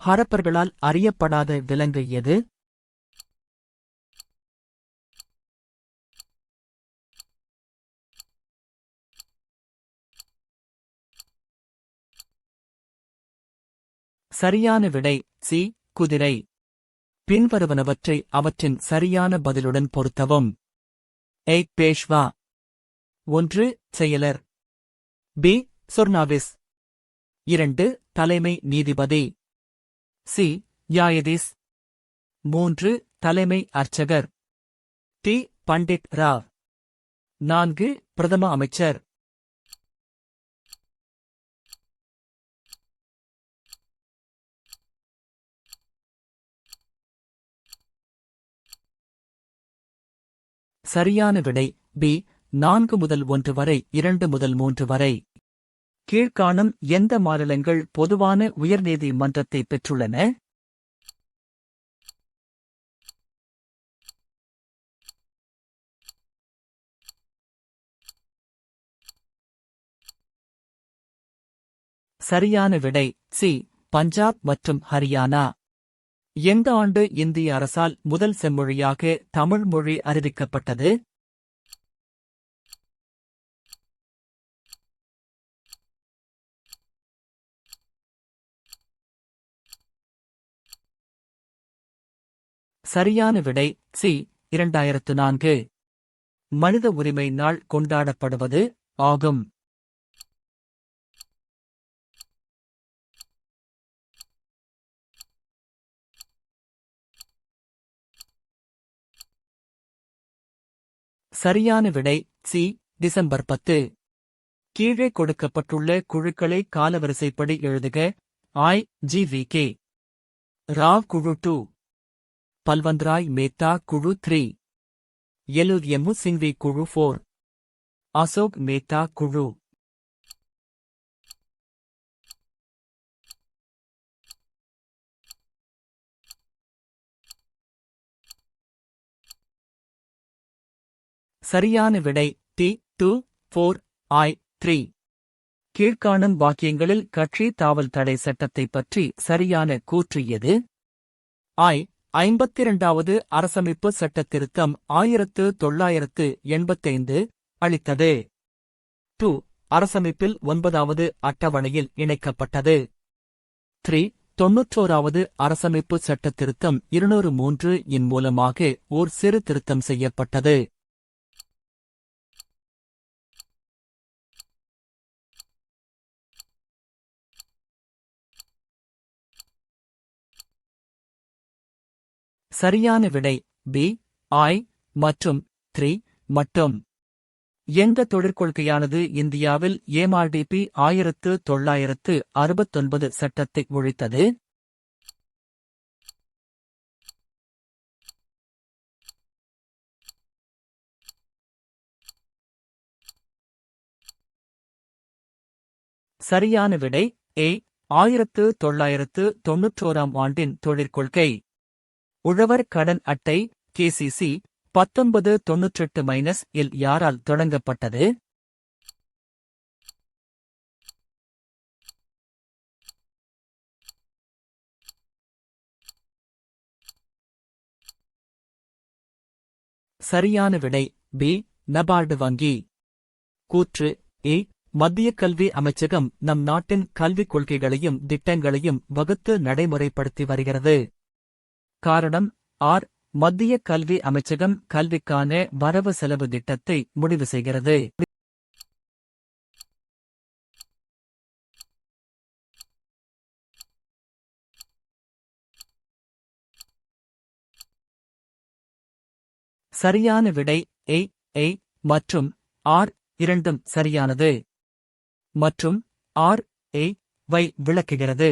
ஹரப்பர்களால் அறியப்படாத விலங்கு எது? சரியான விடை சி. குதிரை. பின்வருவனவற்றை அவற்றின் சரியான பதிலுடன் பொருத்தவும். ஏ. பேஷ்வா. 1. செயலர். பி. சொர்னாவிஸ். 2. தலைமை நீதிபதி. சி. யாயதீஸ். 3. தலைமை அர்ச்சகர். டி. பண்டிட் ராவ். 4. பிரதம அமைச்சர். சரியான விடை பி. 4 முதல் 1 வரை 2 முதல் 3 வரை. கீழ்காணும் எந்த மாநிலங்கள் பொதுவான உயர்நீதி மன்றத்தை பெற்றுள்ளன? சரியான விடை சி. பஞ்சாப் மற்றும் ஹரியானா. எந்த ஆண்டு இந்திய அரசால் முதல் செம்மொழியாக தமிழ் மொழி அறிவிக்கப்பட்டது? சரியான விடை சி. 2004. மனித உரிமை நாள் கொண்டாடப்படுவது ஆகும். சரியான விடை சி. டிசம்பர் 10. கீழே கொடுக்கப்பட்டுள்ள குழுக்களை காலவரிசைப்படி எழுதுக. ஐ. ஜி.வி.கே. ராவ் குழு 2. பல்வந்த்ராய் மேத்தா குழு 3. எல்.எம். சிங்வி குழு 4. அசோக் மேத்தா குழு. சரியான விடை டி. 2, 4, I, 3. கீழ்காணும் வாக்கியங்களில் கட்சி தாவல் தடை சட்டத்தைப் பற்றி சரியான கூற்று எது? ஐ. 52வது அரசமைப்பு சட்டத்திருத்தம் 1985 அளித்தது. 2. அரசமைப்பில் 9வது அட்டவணையில் இணைக்கப்பட்டது. 3. 91வது அரசமைப்பு சட்டத்திருத்தம் 203 இன் மூலமாக ஓர் சிறு திருத்தம் செய்யப்பட்டது. சரியான விடை பி. I மற்றும் 3 மட்டும். எந்த தொழிற்கொள்கையானது இந்தியாவில் MRDP 1969 சட்டத்தை ஒழித்தது? சரியான விடை ஏ. 1991 ஆண்டின் தொழிற்கொள்கை. உழவர் கடன் அட்டை KCC 1998 இல் யாரால் தொடங்கப்பட்டது? சரியான விடை பி. நபார்டு வங்கி. கூற்று ஏ. மத்திய கல்வி அமைச்சகம் நம் நாட்டின் கல்விக் கொள்கைகளையும் திட்டங்களையும் வகுத்து நடைமுறைப்படுத்தி வருகிறது. காரணம் ஆர். மத்திய கல்வி அமைச்சகம் கல்விக்கான வரவு செலவு திட்டத்தை முடிவு செய்கிறது. சரியான விடை ஏ. மற்றும் ஆர் இரண்டும் சரியானது. மற்றும் ஆர் வை விளக்குகிறது.